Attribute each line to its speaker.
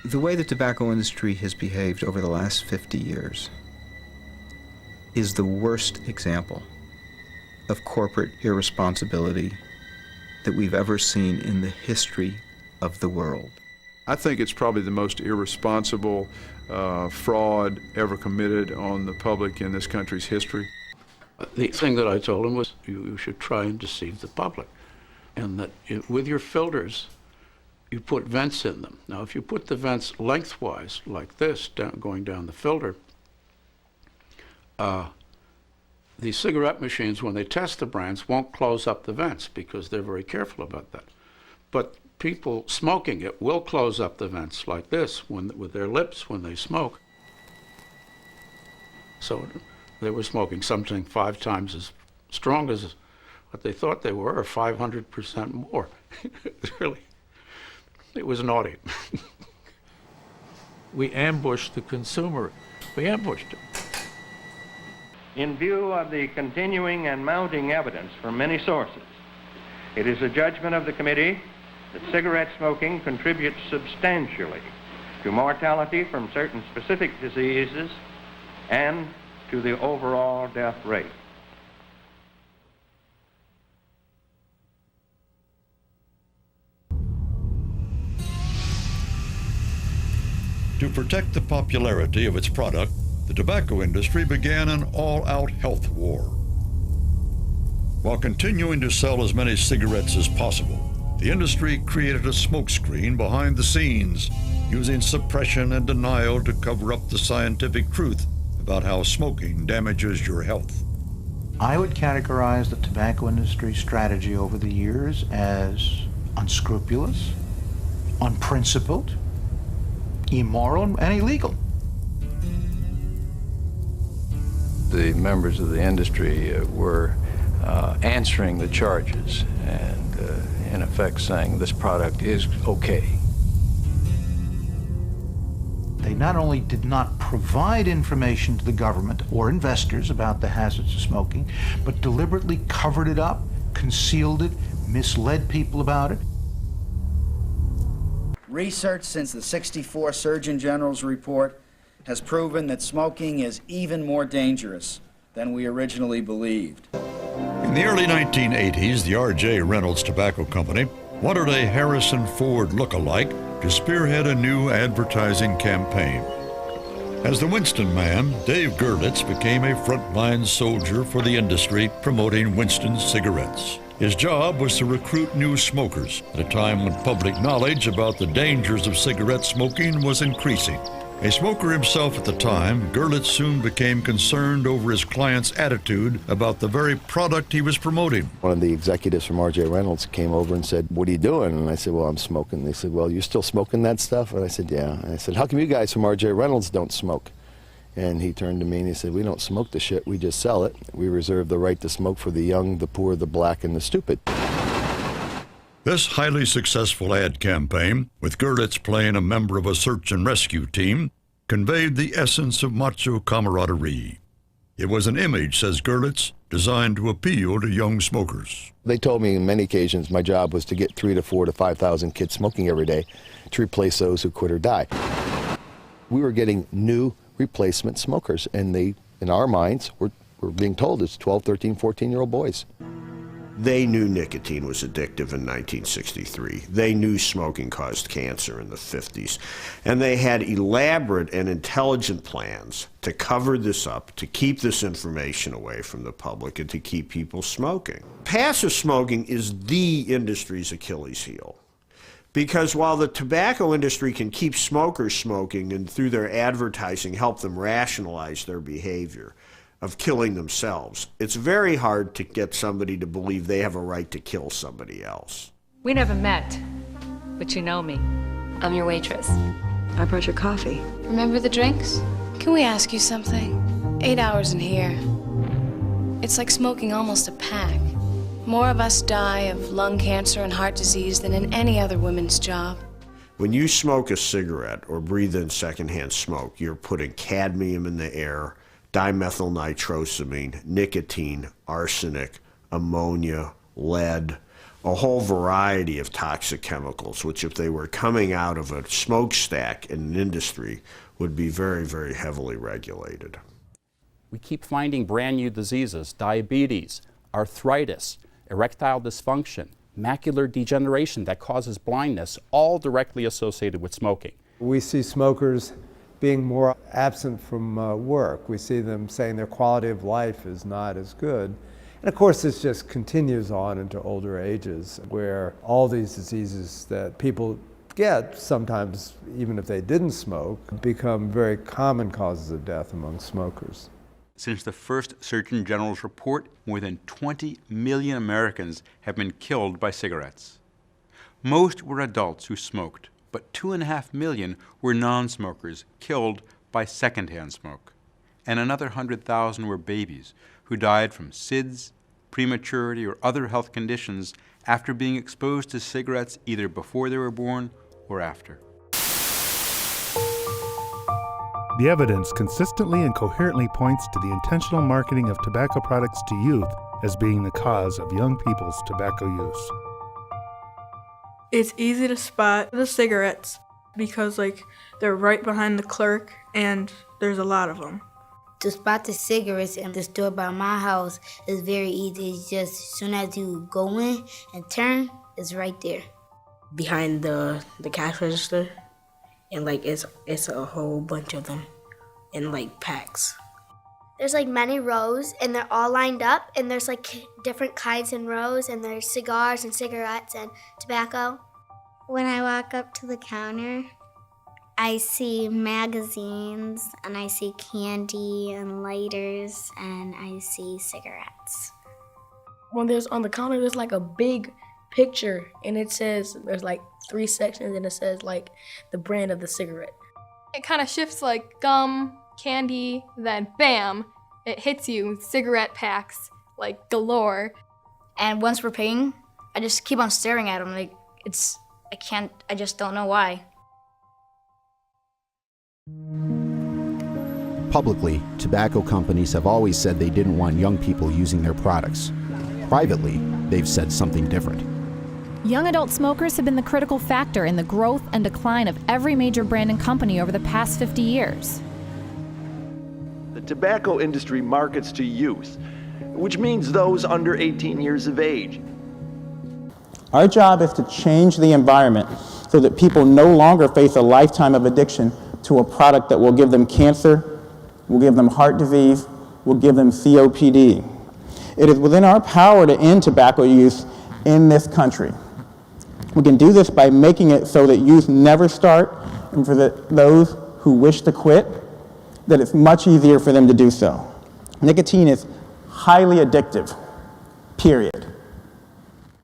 Speaker 1: The way the tobacco industry has behaved over the last 50 years is the worst example of corporate irresponsibility that we've ever seen in the history of the world.
Speaker 2: I think it's probably the most irresponsible fraud ever committed on the public in this country's history.
Speaker 3: The thing that I told him was you should try and deceive the public, and that with your filters, you put vents in them. Now, if you put the vents lengthwise, like this, going down the filter, the cigarette machines, when they test the brands, won't close up the vents because they're very careful about that. But people smoking it will close up the vents like this with their lips when they smoke. So they were smoking something 5 times as strong as what they thought they were, or 500% more. It was naughty.
Speaker 4: We ambushed the consumer. We ambushed him.
Speaker 5: In view of the continuing and mounting evidence from many sources, it is a judgment of the committee that cigarette smoking contributes substantially to mortality from certain specific diseases and to the overall death rate.
Speaker 6: To protect the popularity of its product, the tobacco industry began an all-out health war. While continuing to sell as many cigarettes as possible, the industry created a smokescreen behind the scenes, using suppression and denial to cover up the scientific truth about how smoking damages your health.
Speaker 7: I would categorize the tobacco industry strategy over the years as unscrupulous, unprincipled, immoral, and illegal.
Speaker 8: The members of the industry were answering the charges and in effect saying this product is okay.
Speaker 7: They not only did not provide information to the government or investors about the hazards of smoking, but deliberately covered it up, concealed it, misled people about it.
Speaker 9: Research since the '64 Surgeon General's report has proven that smoking is even more dangerous than we originally believed.
Speaker 6: In the early 1980s, the R.J. Reynolds Tobacco Company wanted a Harrison Ford look-alike to spearhead a new advertising campaign. As the Winston man, Dave Gerlitz became a frontline soldier for the industry promoting Winston cigarettes. His job was to recruit new smokers at a time when public knowledge about the dangers of cigarette smoking was increasing. A smoker himself at the time, Gerlitz soon became concerned over his client's attitude about the very product he was promoting.
Speaker 10: One of the executives from R.J. Reynolds came over and said, "What are you doing?" And I said, "Well, I'm smoking." They said, "Well, you're still smoking that stuff?" And I said, "Yeah." And I said, "How come you guys from R.J. Reynolds don't smoke?" And he turned to me and he said, "We don't smoke the shit, we just sell it. We reserve the right to smoke for the young, the poor, the black, and the stupid."
Speaker 6: This highly successful ad campaign, with Gerlitz playing a member of a search and rescue team, conveyed the essence of macho camaraderie. It was an image, says Gerlitz, designed to appeal to young smokers.
Speaker 10: They told me on many occasions my job was to get 3,000 to 4,000 to 5,000 kids smoking every day to replace those who quit or die. We were getting new replacement smokers, and they, in our minds, were being told it's 12, 13, 14-year-old boys.
Speaker 11: They knew nicotine was addictive in 1963. They knew smoking caused cancer in the 50s. And they had elaborate and intelligent plans to cover this up, to keep this information away from the public, and to keep people smoking. Passive smoking is the industry's Achilles heel. Because while the tobacco industry can keep smokers smoking and through their advertising help them rationalize their behavior of killing themselves, it's very hard to get somebody to believe they have a right to kill somebody else.
Speaker 12: We never met, but you know me.
Speaker 13: I'm your waitress. I brought your coffee.
Speaker 14: Remember the drinks? Can we ask you something? 8 hours in here. It's like smoking almost a pack. More of us die of lung cancer and heart disease than in any other women's job.
Speaker 11: When you smoke a cigarette or breathe in secondhand smoke, you're putting cadmium in the air, dimethylnitrosamine, nicotine, arsenic, ammonia, lead, a whole variety of toxic chemicals, which if they were coming out of a smokestack in an industry would be very, very heavily regulated.
Speaker 15: We keep finding brand new diseases, diabetes, arthritis, erectile dysfunction, macular degeneration that causes blindness, all directly associated with smoking.
Speaker 16: We see smokers being more absent from work. We see them saying their quality of life is not as good. And of course, this just continues on into older ages, where all these diseases that people get, sometimes even if they didn't smoke, become very common causes of death among smokers.
Speaker 17: Since the first Surgeon General's report, more than 20 million Americans have been killed by cigarettes. Most were adults who smoked, but 2.5 million were non-smokers killed by secondhand smoke. And another 100,000 were babies who died from SIDS, prematurity, or other health conditions after being exposed to cigarettes either before they were born or after.
Speaker 18: The evidence consistently and coherently points to the intentional marketing of tobacco products to youth as being the cause of young people's tobacco use.
Speaker 19: It's easy to spot the cigarettes because they're right behind the clerk and there's a lot of them.
Speaker 20: To spot the cigarettes in the store by my house is very easy. It's just as soon as you go in and turn, it's right there.
Speaker 21: Behind the cash register, and it's a whole bunch of them in packs.
Speaker 22: There's many rows and they're all lined up and there's different kinds in rows and there's cigars and cigarettes and tobacco.
Speaker 23: When I walk up to the counter, I see magazines and I see candy and lighters and I see cigarettes.
Speaker 24: When there's on the counter, there's a big picture and it says, there's 3 sections and it says the brand of the cigarette.
Speaker 25: It kind of shifts gum, candy, then bam, it hits you with cigarette packs galore.
Speaker 14: And once we're paying, I just keep on staring at them I just don't know why.
Speaker 26: Publicly, tobacco companies have always said they didn't want young people using their products. Privately, they've said something different.
Speaker 27: Young adult smokers have been the critical factor in the growth and decline of every major brand and company over the past 50 years.
Speaker 28: The tobacco industry markets to youth, which means those under 18 years of age.
Speaker 29: Our job is to change the environment so that people no longer face a lifetime of addiction to a product that will give them cancer, will give them heart disease, will give them COPD. It is within our power to end tobacco use in this country. We can do this by making it so that youth never start, and for those who wish to quit, that it's much easier for them to do so. Nicotine is highly addictive, period.